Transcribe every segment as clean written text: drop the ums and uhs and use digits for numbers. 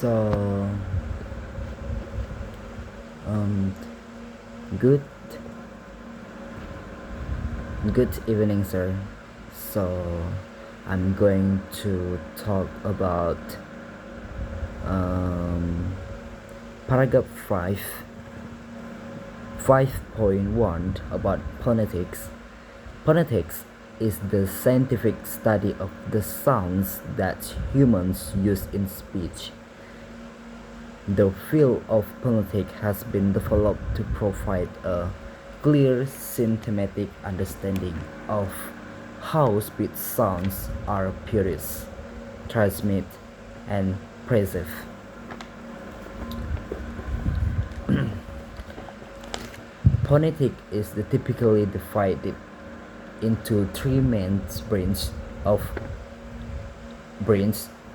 So, um, good good evening, sir. So, I'm going to talk about um, paragraph 5.1 about phonetics. Phonetics is the scientific study of the sounds that humans use in speech. The field of phonetics has been developed to provide a clear systematic understanding of how speech sounds are produced, transmitted, and preserved. Phonetics is typically divided into three main branches,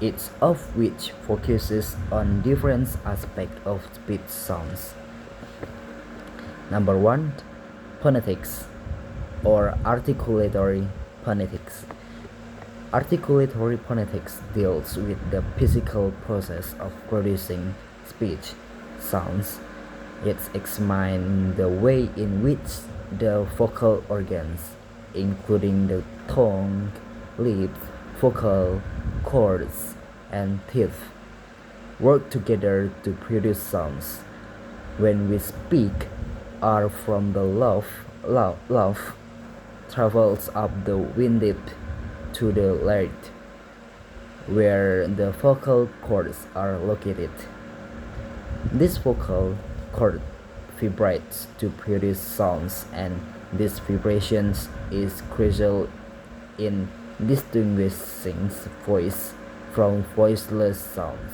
each of which focuses on different aspects of speech sounds. Number 1, phonetics or articulatory phonetics. Articulatory phonetics deals with the physical process of producing speech sounds. It examines the way in which the vocal organs, including the tongue, lips, vocal cords, and teeth, work together to produce sounds. When we speak, air from the lungs travels up the windpipe to the larynx, where the vocal cords are located. This vocal cord vibrates to produce sounds, and this vibration is crucial in distinguishing voice from voiceless sounds.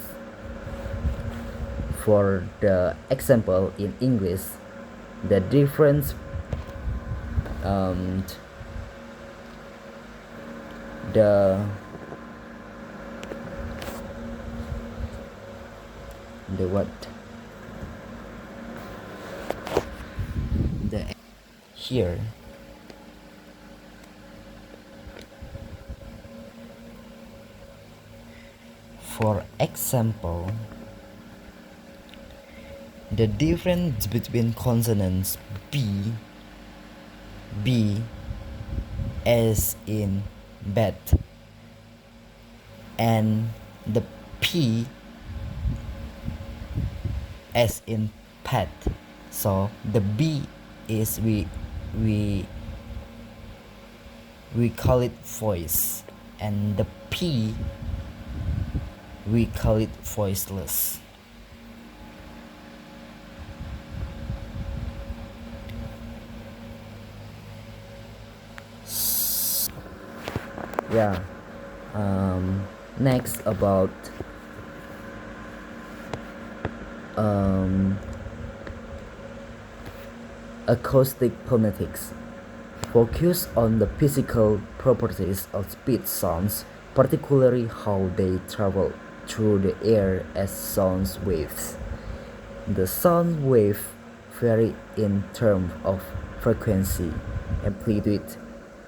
For the example in English, the difference the what the here for example, the difference between consonants b as in bat, and the p as in pet. So the b is we call it voice, and the p we call it voiceless. Yeah. Next about acoustic phonetics. Focus on the physical properties of speech sounds, particularly how they travel through the air as sound waves. The sound waves vary in terms of frequency, amplitude,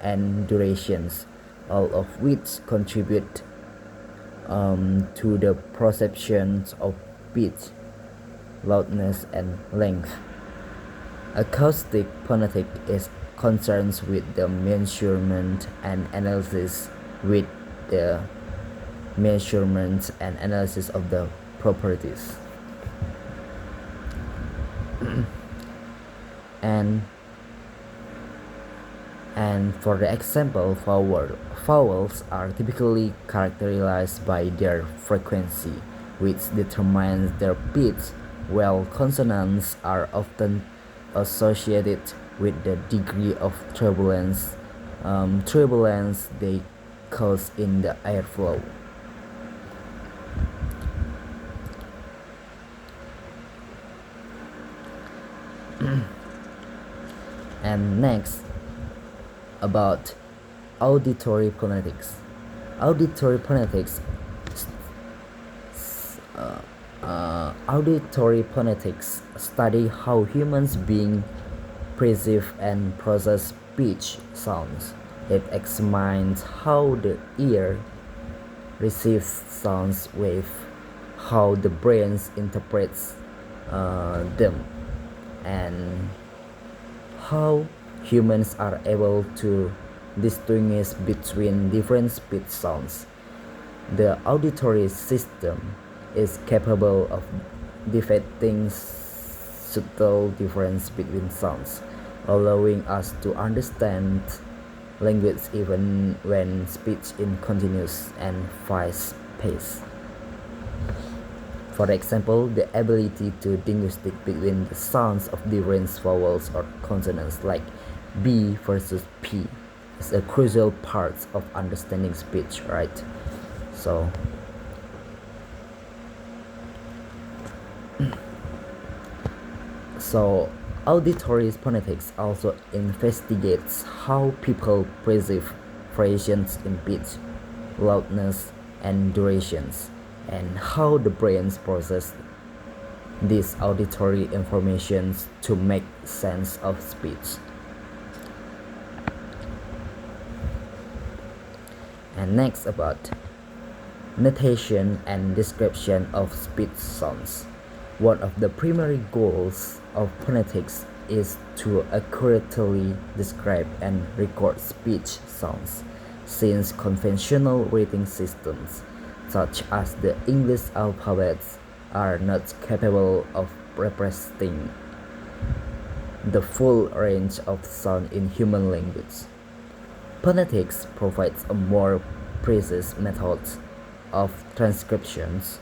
and durations, all of which contribute to the perceptions of pitch, loudness, and length. Acoustic phonetics is concerned with the measurement and analysis of the properties. And for the example, vowels are typically characterized by their frequency, which determines their pitch, while consonants are often associated with the degree of turbulence they cause in the airflow. And next, about auditory phonetics. Auditory phonetics study how humans beings perceive and process speech sounds. It examines how the ear receives sounds waves, how the brain interprets them, and how humans are able to distinguish between different speech sounds. The auditory system is capable of detecting subtle difference between sounds, allowing us to understand language even when speech is continuous and fast paced. For example, the ability to distinguish between the sounds of different vowels or consonants like B versus P is a crucial part of understanding speech, right? So auditory phonetics also investigates how people perceive variations in pitch, loudness, and durations, and how the brain processes these auditory informations to make sense of speech. And next about notation and description of speech sounds. One of the primary goals of phonetics is to accurately describe and record speech sounds, since conventional writing systems, such as the English alphabet, are not capable of representing the full range of sound in human language. Phonetics provides a more precise method of transcriptions.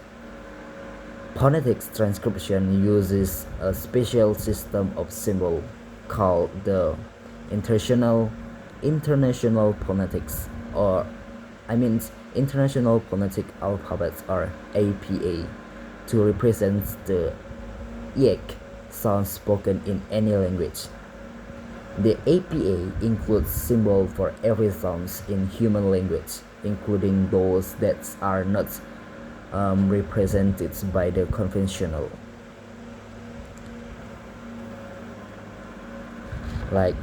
Phonetics transcription uses a special system of symbols called the International Phonetics, or International Phonetic Alphabets, or APA, to represent the EK sounds spoken in any language. The APA includes symbols for every sound in human language, including those that are not represented by the conventional. Like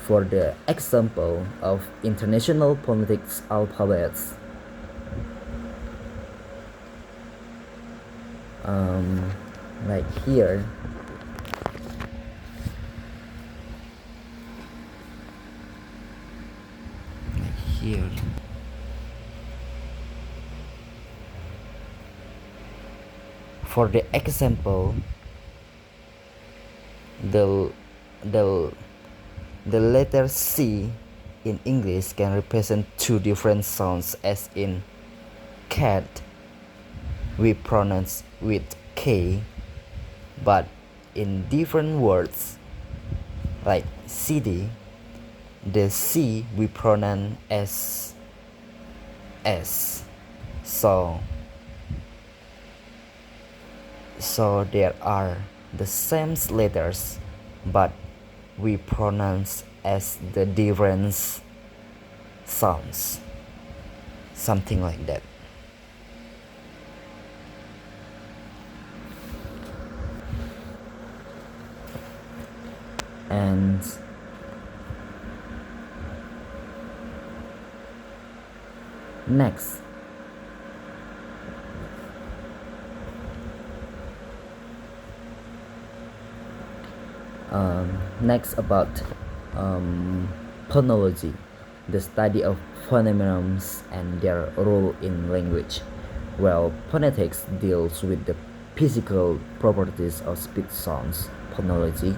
for the example of International Phonetics alphabets, like here, for the example, the letter C in English can represent two different sounds, as in cat we pronounce with K, but in different words like city, the C we pronounce as S. So there are the same letters, but we pronounce as the different sounds, something like that. And next, about phonology, the study of phonemes and their role in language. Well, phonetics deals with the physical properties of speech sounds. Phonology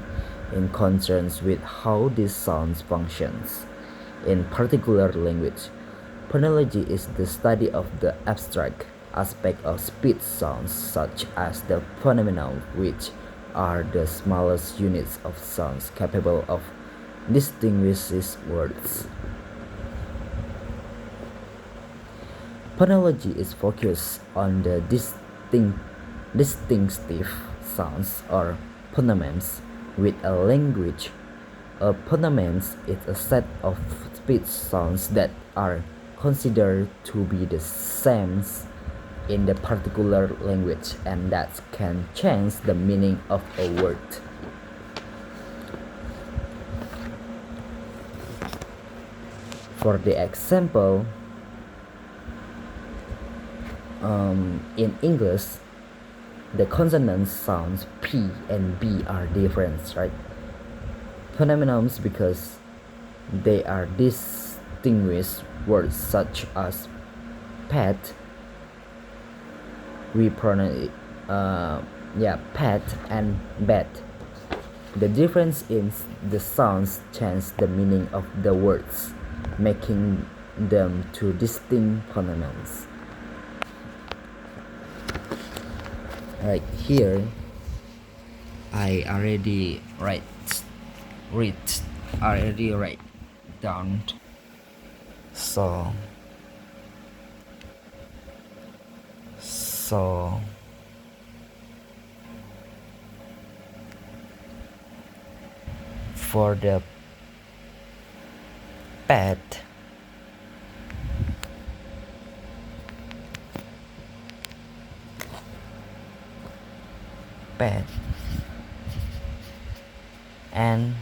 in concerns with how these sounds functions in particular language. Phonology is the study of the abstract aspect of speech sounds, such as the phenomena, which are the smallest units of sounds capable of distinguishing words. Phonology is focused on the distinctive sounds or phonemes with a language. A phoneme is a set of speech sounds that are considered to be the same in the particular language and that can change the meaning of a word. For the example, in English, the consonant sounds P and B are different, right? Phenomenons because they are distinguished words such as pet. We pronounce pet and bed. The difference in the sounds change the meaning of the words, making them two distinct phenomenons. Right here, I already write down. So for the pet, and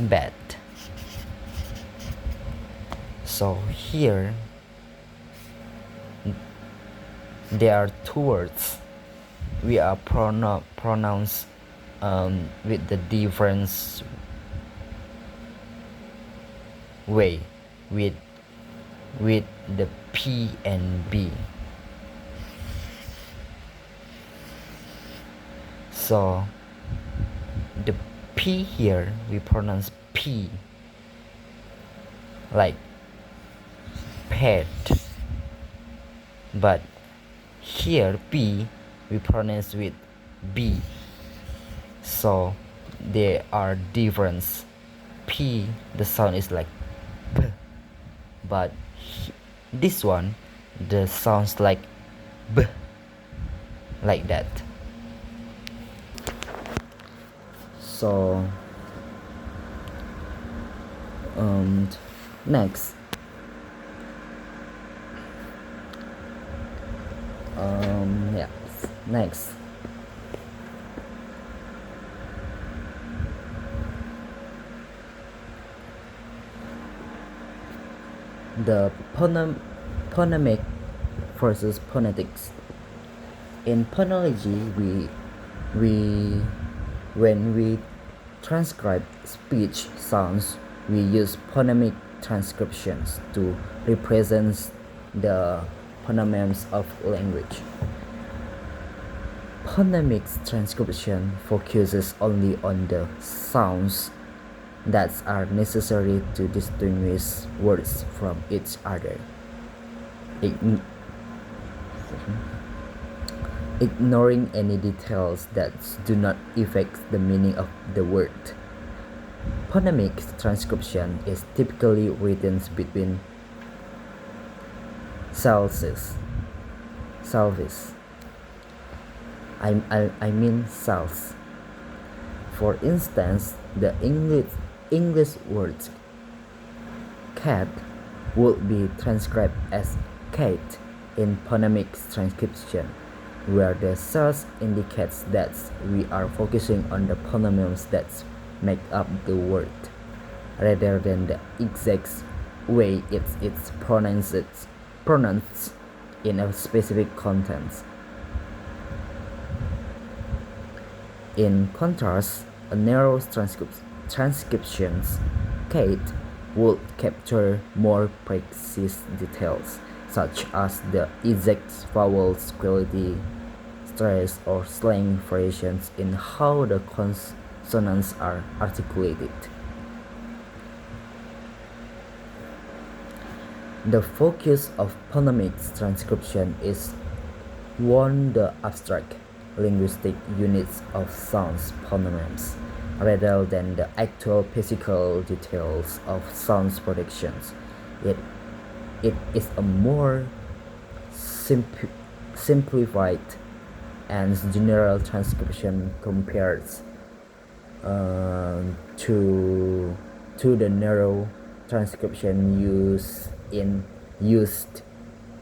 bed. So here there are two words we are pronounced with the different way with the P and B. So the P here we pronounce P like pet, but here B we pronounce with B. So there are difference. P the sound is like P, but this one the sounds like B, like that. So next next the phonemic versus phonetics. In phonology, when we transcribe speech sounds, we use phonemic transcriptions to represent the phonemes of language. Phonemic transcription focuses only on the sounds that are necessary to distinguish words from each other, ignoring any details that do not affect the meaning of the word. Phonemic transcription is typically written between salves. I mean cells. For instance, the English word cat would be transcribed as Kate in phonemic transcription, where the cells indicates that we are focusing on the phonemes that make up the word, rather than the exact way it's pronounced in a specific context. In contrast, a narrow transcriptions Kate would capture more precise details, such as the exact vowels quality, stress, or slang variations in how the consonants are articulated. The focus of phonemic transcription is on the abstract linguistic units of sounds phonemes, rather than the actual physical details of sounds productions. It is a more simplified and general transcription compared to the narrow transcription used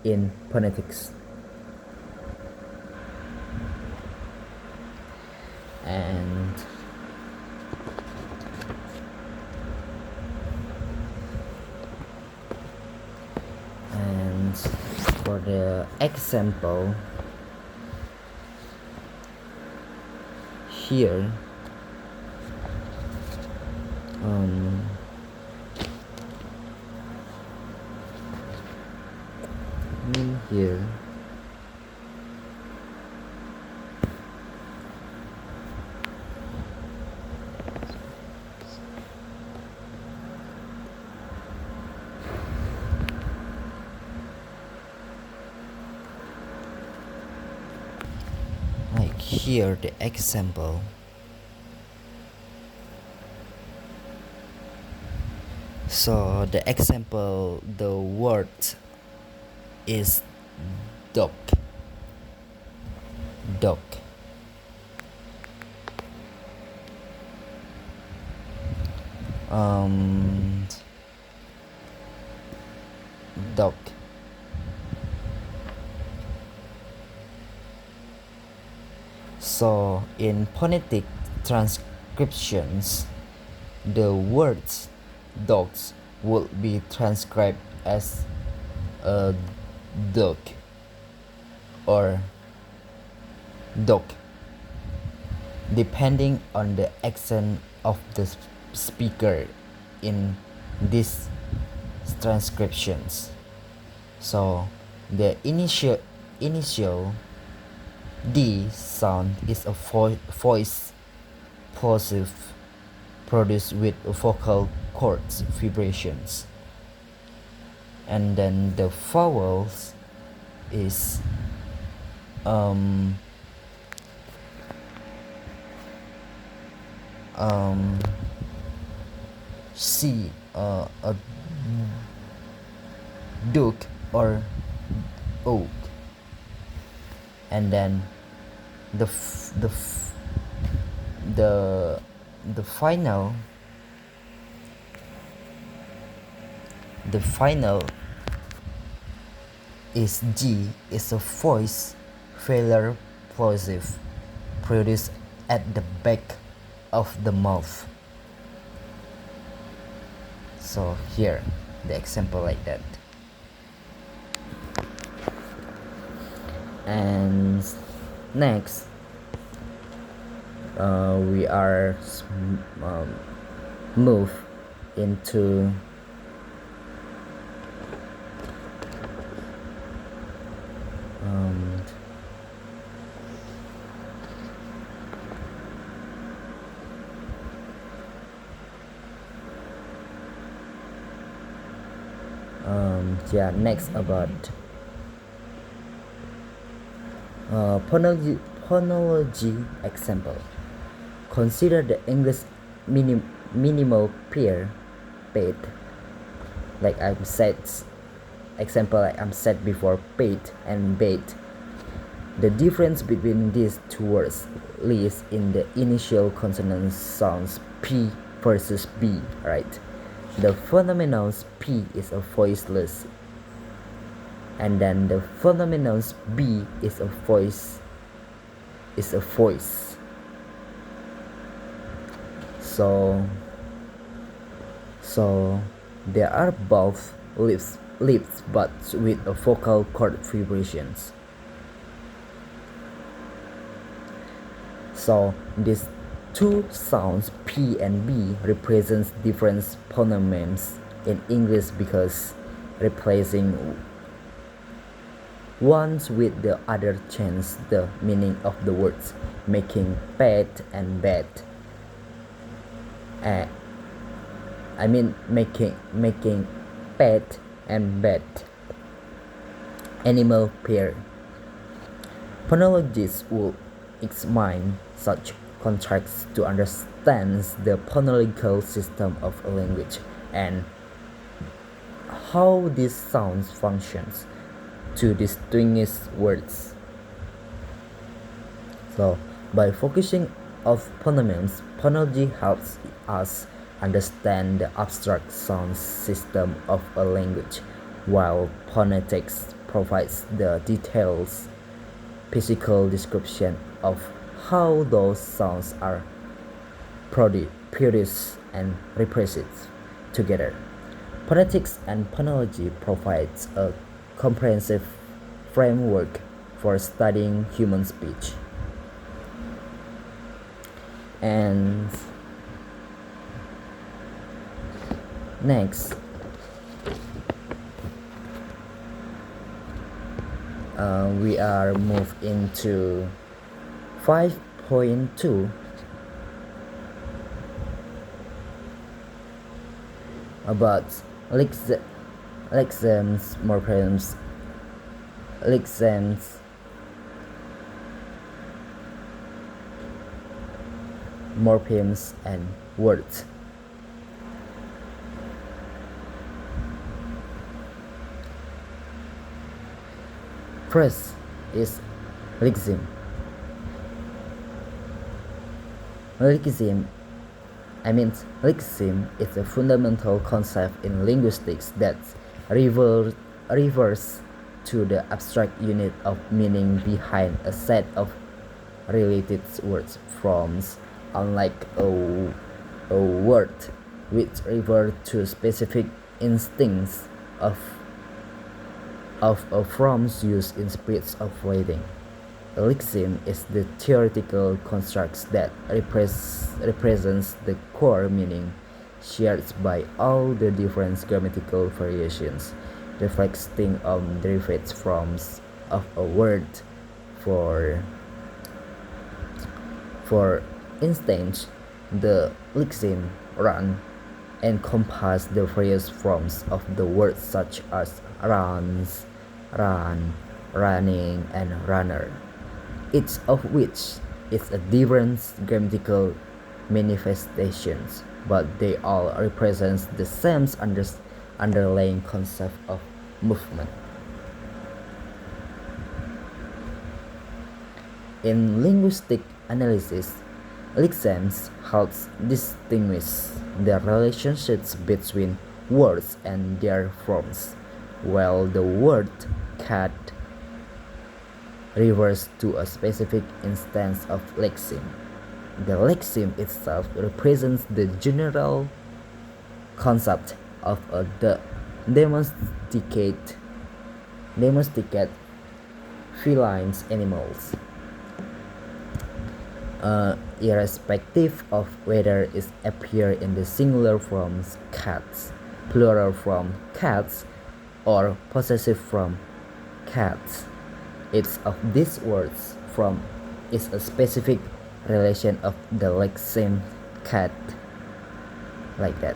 in phonetics. And For the example here, here like here the example. So the example, the word is dog. Dog. Dog. So in phonetic transcriptions, the words dogs would be transcribed as a dog or dog, depending on the accent of the speaker in these transcriptions. So the initial D sound is a voice plosive produced with vocal cords vibrations, and then the vowels is C, a duke or oak, and then the final is G, is a voice failure plosive produced at the back of the mouth. So here the example like that. And next we are move into next about phonology example. Consider the English minimal pair paid, like I'm said example like I'm said before, paid and bait. The difference between these two words lies in the initial consonant sounds P versus B, right? The phenomenon P is a voiceless, and then the phenomenon B is a voice. So there are both lips but with a vocal cord vibrations. So these two sounds P and B represents different phonemes in English because replacing one with the other changes the meaning of the words, making pet and bad. Making pet and bad animal pair. Phonologists will examine such contrasts to understand the phonological system of a language and how these sounds functions to distinguish words. So by focusing on phonemes, phonology helps us understand the abstract sound system of a language, while phonetics provides the details physical description of how those sounds are produced and represented together. Phonetics and phonology provides a comprehensive framework for studying human speech. And next, we are moved into 5.2 about lexems, morphemes, lexems, morphemes, and words. First is lexeme. Lexeme is a fundamental concept in linguistics that refers to the abstract unit of meaning behind a set of related words forms, unlike a word, which refers to specific instincts of forms used in speech of writing. A lexeme is the theoretical construct that represents the core meaning shared by all the different grammatical variations, reflecting on derived forms of a word. For instance, the lexeme run encompasses the various forms of the word such as runs, run, running, and runner, each of which is a different grammatical manifestations, but they all represent the same underlying concept of movement. In linguistic analysis, lexemes helps distinguish the relationships between words and their forms, while the word cat refers to a specific instance of lexeme. The lexeme itself represents the general concept of the domesticated feline animals, irrespective of whether it appears in the singular forms cats, plural form cats, or possessive form cats. Each of these words from is a specific relation of the lexeme cat, like that.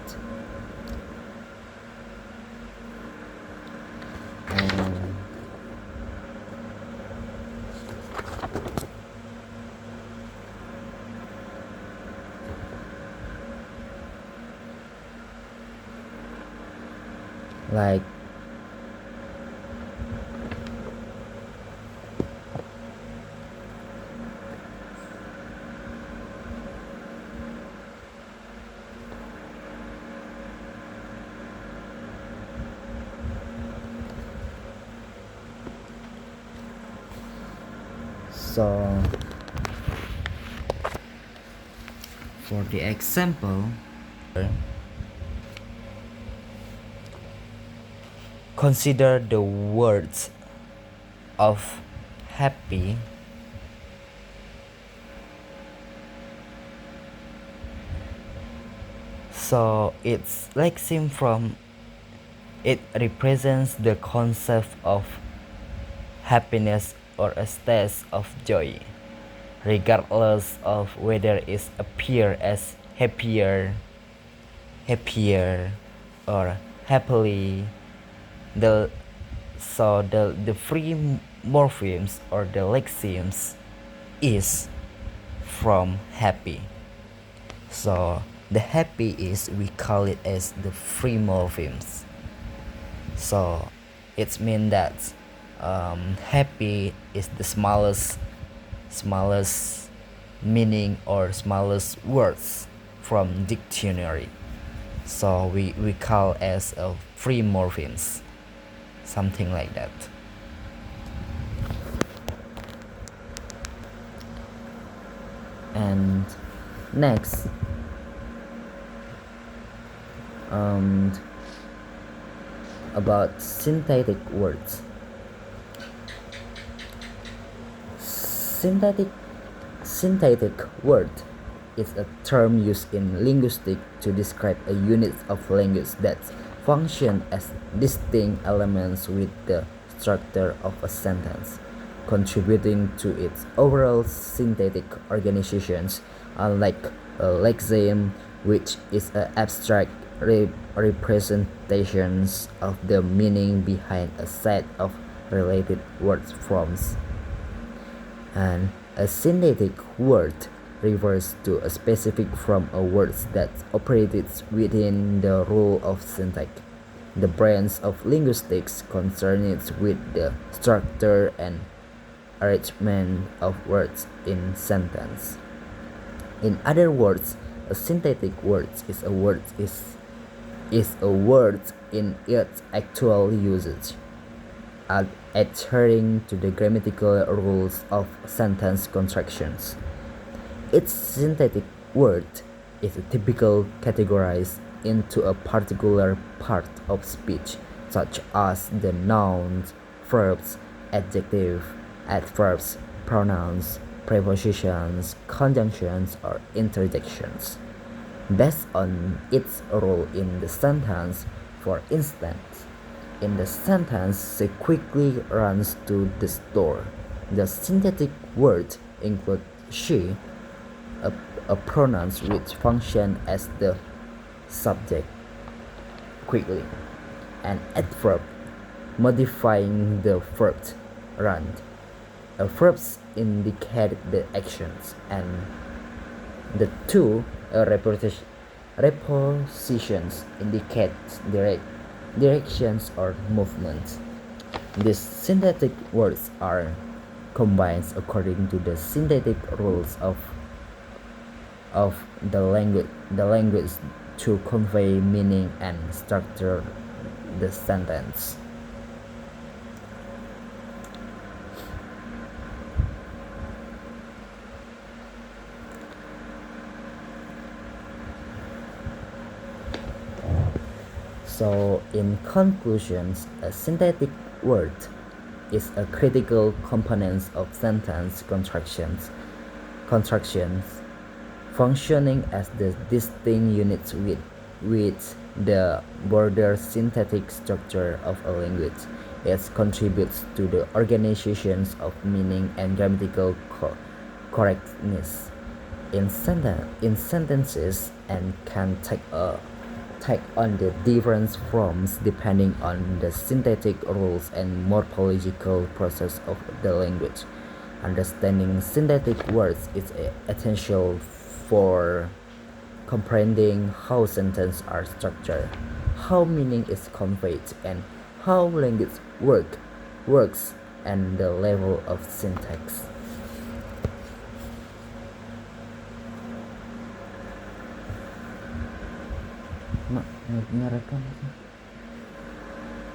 Like so for the example, consider the words of happy so it's lexeme from it represents the concept of happiness or a state of joy, regardless of whether it appears as happier or happily. The free morphemes or the lexemes is from happy. So the happy is, we call it as the free morphemes. So it means that happy is the smallest meaning or smallest words from dictionary. So we call as a free morphemes, something like that. And next, about syntactic words. Syntactic word is a term used in linguistics to describe a unit of language that function as distinct elements with the structure of a sentence, contributing to its overall syntactic organizations, unlike a lexeme, which is an abstract representations of the meaning behind a set of related word forms. And a syntactic word refers to a specific from a word that operates within the rule of syntax, the branch of linguistics concerned with the structure and arrangement of words in sentence. In other words, a syntactic word is a word in its actual usage, adhering to the grammatical rules of sentence constructions. Each syntactic word is typically categorized into a particular part of speech, such as the nouns, verbs, adjectives, adverbs, pronouns, prepositions, conjunctions, or interjections, based on its role in the sentence. For instance, in the sentence, she quickly runs to the store. The syntactic word includes she, a pronoun which functions as the subject, quickly, an adverb modifying the verb run. Verbs indicate the actions, and the two repositions indicate directions or movements. These syntactic words are combined according to the syntactic rules of the language to convey meaning and structure the sentence. So, in conclusions, a syntactic word is a critical component of sentence constructions, functioning as the distinct units with the broader syntactic structure of a language. It contributes to the organizations of meaning and grammatical correctness in sentences, and can take on the different forms depending on the syntactic rules and morphological process of the language. Understanding syntactic words is essential for comprehending how sentences are structured, how meaning is conveyed, and how language works, and the level of syntax.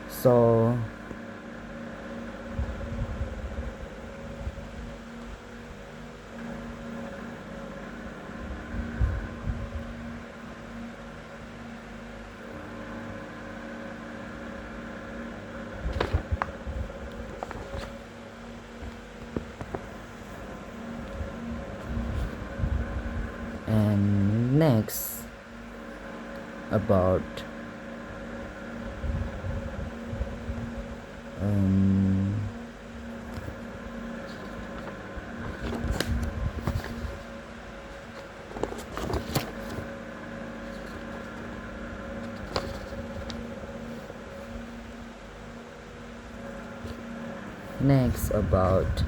So and next about next about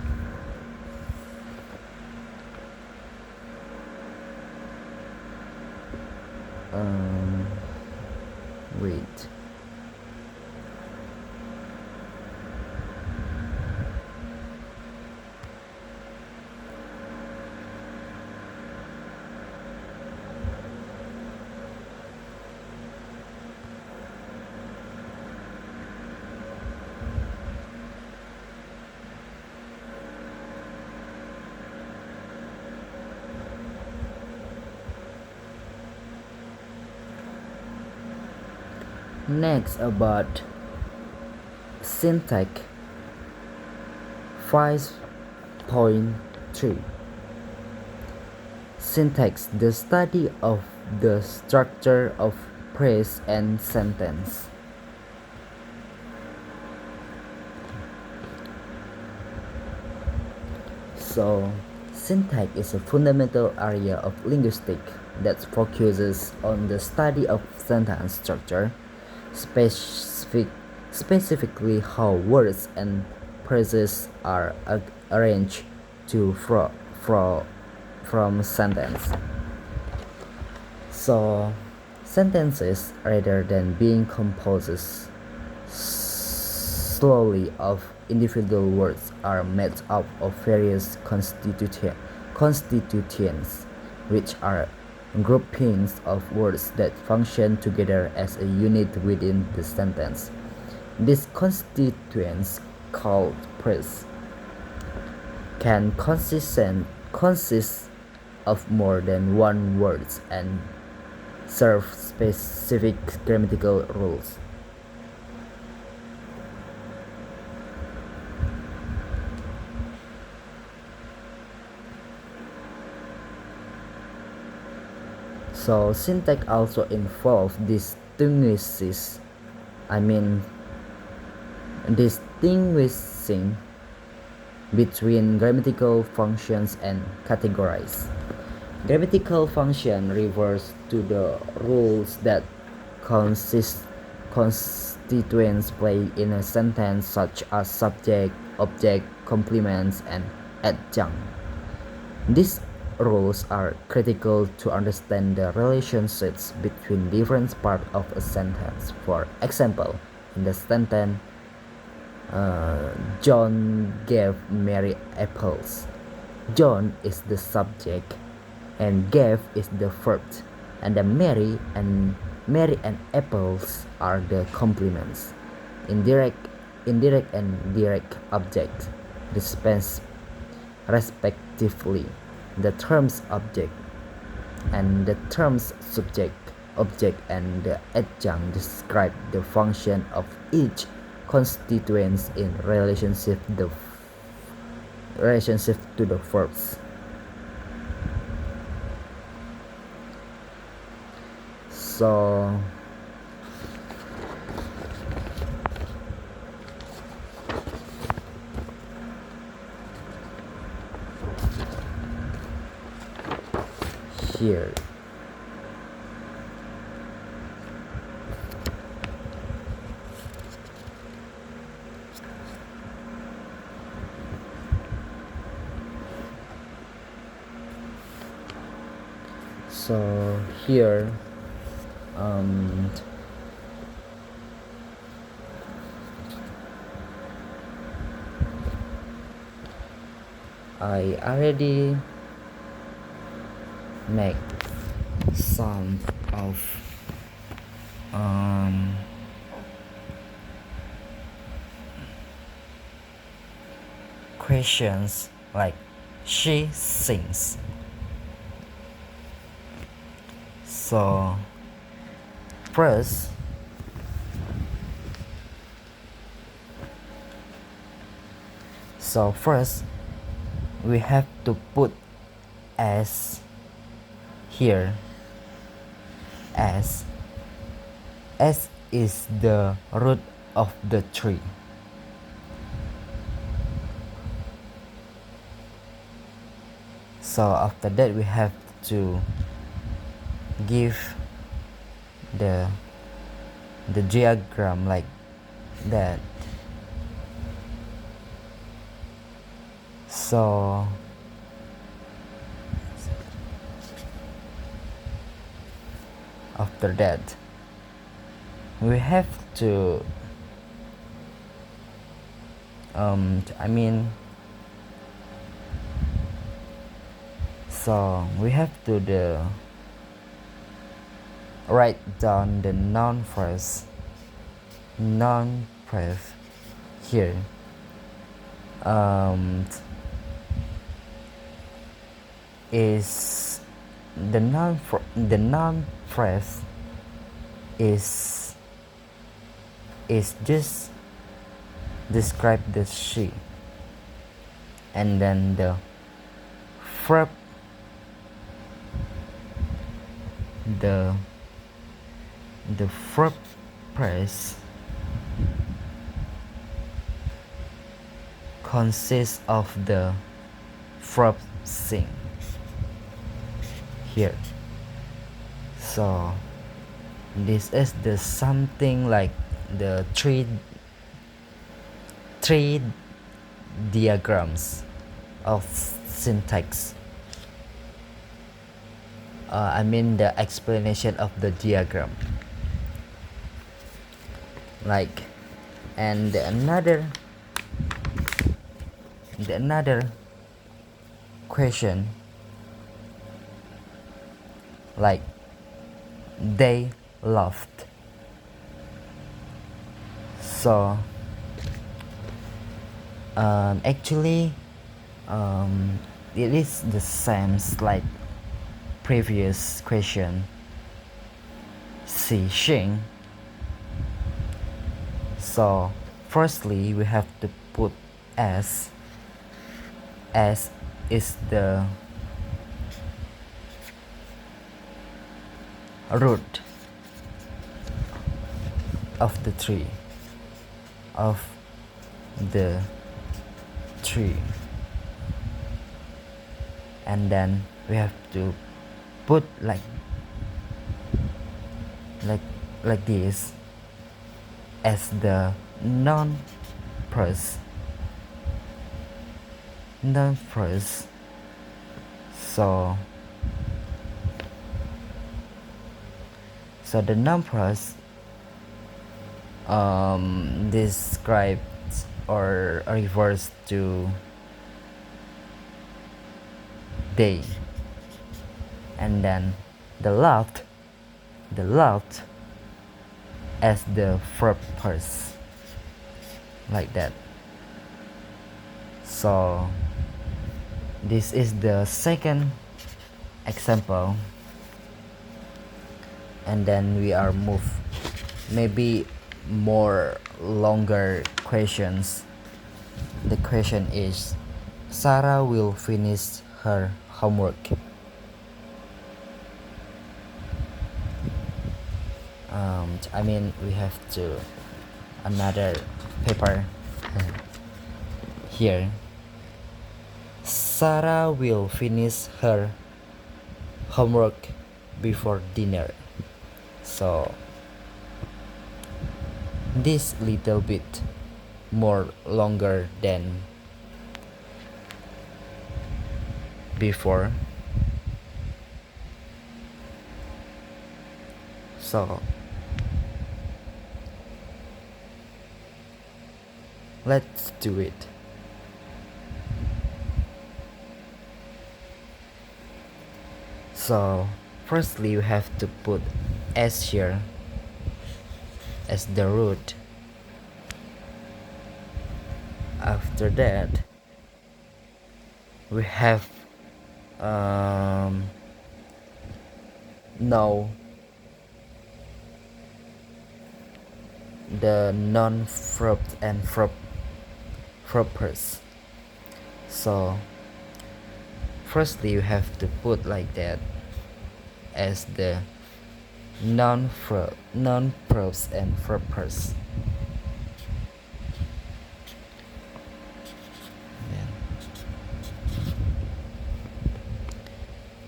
wait. Next about syntax 5.2 3. Syntax, the study of the structure of phrase and sentence. So, syntax is a fundamental area of linguistics that focuses on the study of sentence structure, specifically how words and phrases are arranged to from sentence. So, sentences, rather than being composed slowly of individual words, are made up of various constituents, which are groupings of words that function together as a unit within the sentence. These constituents, called phrase, can consist of more than one word and serve specific grammatical rules. So syntax also involves distinguishing between grammatical functions and categories. Grammatical function refers to the roles that constituents play in a sentence, such as subject, object, complements, and adjunct. These rules are critical to understand the relationships between different parts of a sentence. For example, in the sentence, John gave Mary apples. John is the subject and gave is the verb, and the Mary and apples are the complements. Indirect and direct object, respectively. The terms object and the terms subject, object, and the adjunct describe the function of each constituent in relationship to the verbs. So here I already make some of questions like she sings. So first, we have to put s here, as is the root of the tree. So after that we have to give the diagram like that. So after that we have to so we have to write down the noun phrase here. Is the noun phrase is just describe the she, and then verb the verb phrase consists of the verb sing here. So this is the something like the three diagrams of syntax. I mean the explanation of the diagram. Like, and another question, like they laughed. So actually it is the same like previous question. Xi Xing. So firstly we have to put as is the root of the tree and then we have to put like this as the non-phrase. So the non-phrase describes or refers to they, and then the loved as the verb phrase, like that. So this is the second example, and then we are move maybe more longer questions. The question is, Sarah will finish her homework. I mean we have to another paper here. Sarah will finish her homework before dinner. So this little bit more longer than before. So let's do it. So firstly you have to put s here as the root. After that we have now the non-verb and verbs. So firstly you have to put like that as the non-verbs and verbs.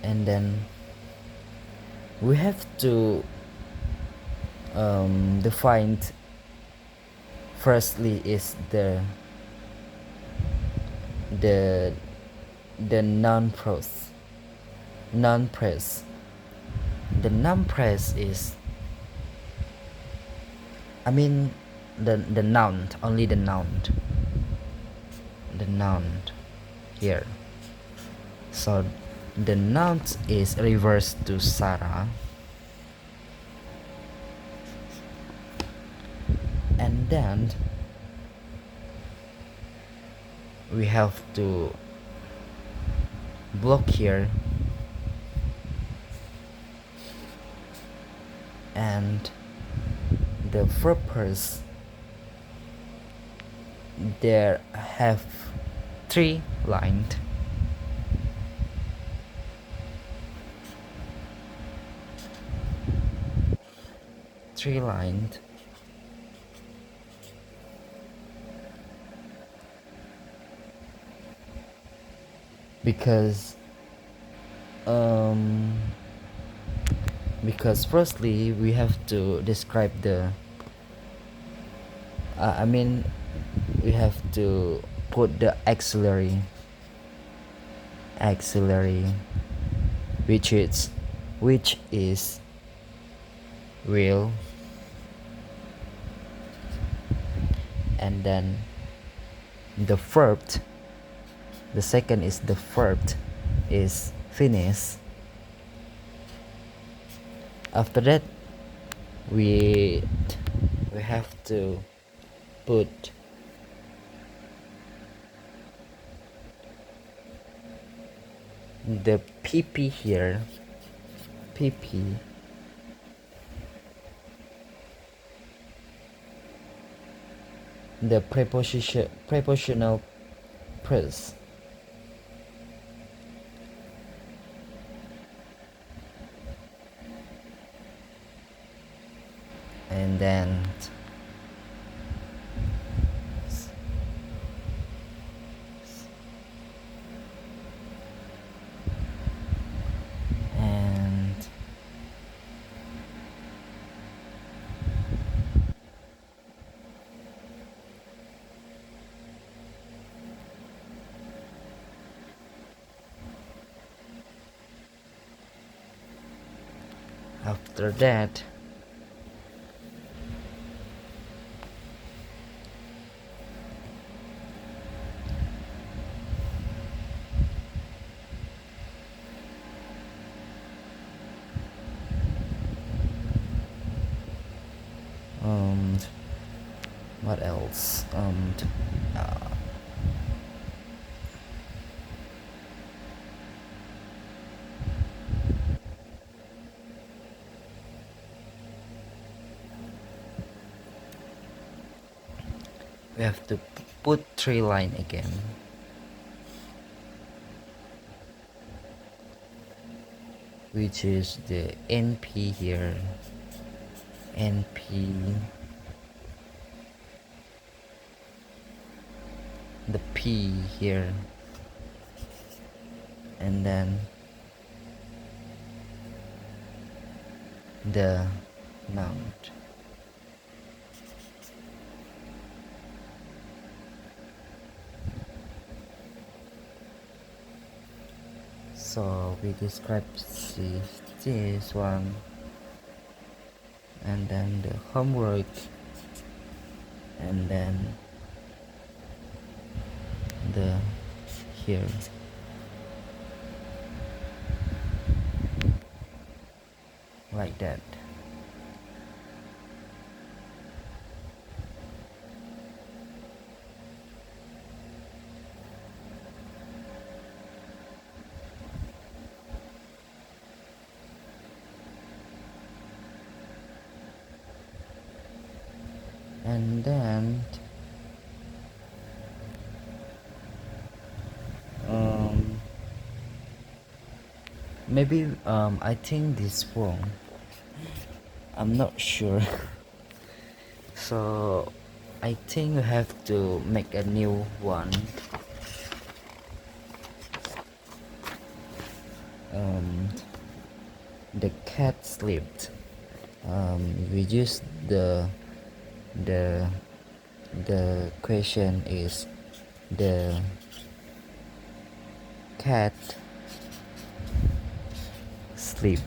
And then we have to define firstly is the non-phrase. The non-phrase is, I mean the noun, only the noun here. So the noun is reversed to Sarah, and then we have to block here, and the verbs there have 3 lines, three lines because um, because firstly we have to describe the I mean we have to put the auxiliary which is will, and then the verb, the second is the verb is finish. After that we have to put the pp here, pp, the prepositional phrase, and then after that what else we have to put three line again, which is the np here, np, the p here, and then the noun. So we describe this one, and then the homework, and then the here, like that. And then maybe I think this wrong, I'm not sure. So I think we have to make a new one. The cat slept. We use the question is the cat sleep.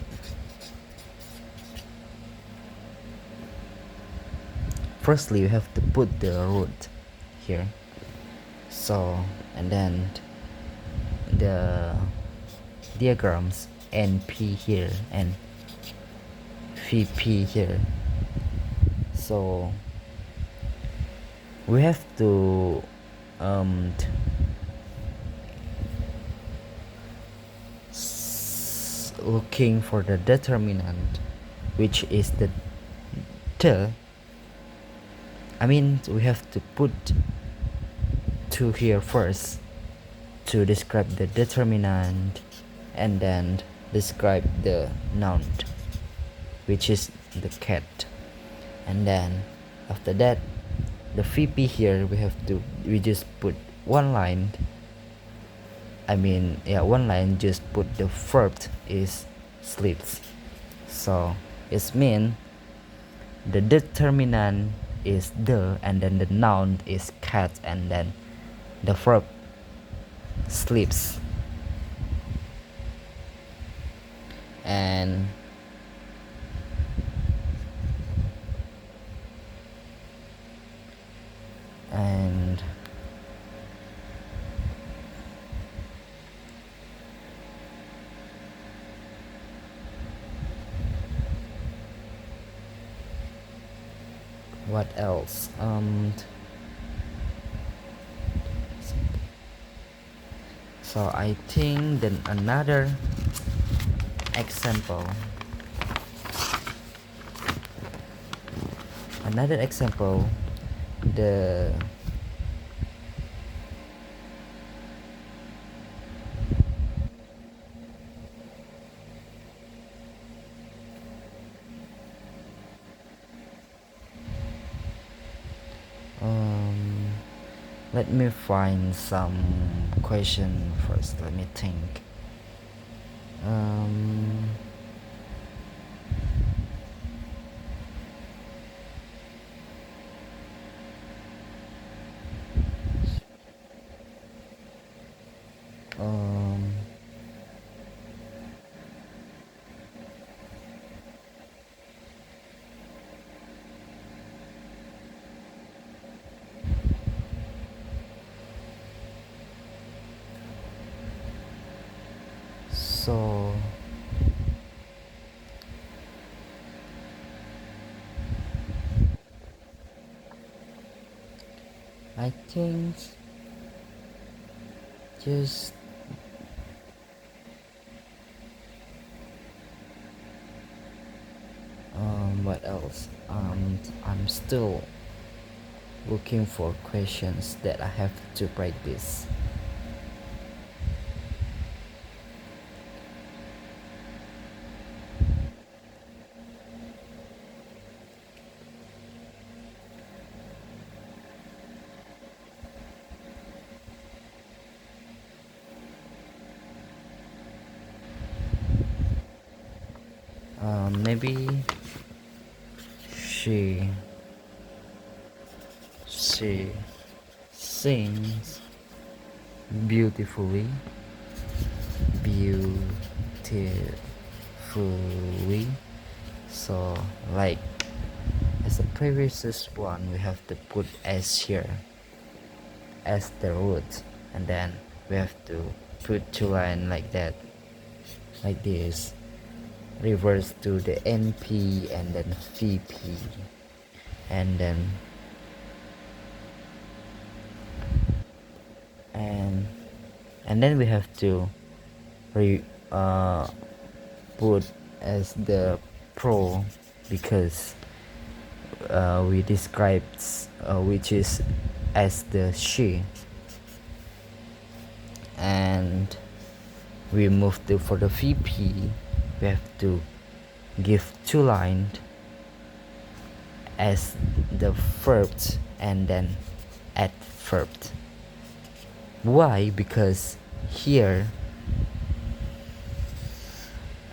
Firstly you have to put the root here, so, and then the diagrams np here and vp here. So we have to looking for the determinant, which is the I mean we have to put two here first to describe the determinant, and then describe the noun, which is the cat. and then after that the VP here we just put one line. I mean, yeah, one line, just put the verb is sleeps. So it means the determinant is the, and then the noun is cat, and then the verb sleeps. And what else? So I think then another example the let me find some question first. Let me think. So I think just what else? I'm still looking for questions that I have to practice. Maybe she sings beautifully. So like as the previous one, we have to put s here as the root, and then we have to put two line like that, like this, reverse to the NP and then VP, and then we have to put as the pro, because we described which is as the she, and we move to for the VP, we have to give two lines as the verb and then add verb. Why? Because here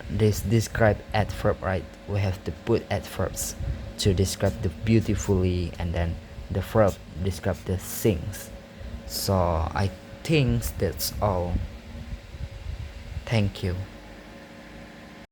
this describe adverb, right? We have to put adverbs to describe the beautifully, and then the verb describe the things. So I think that's all. Thank you.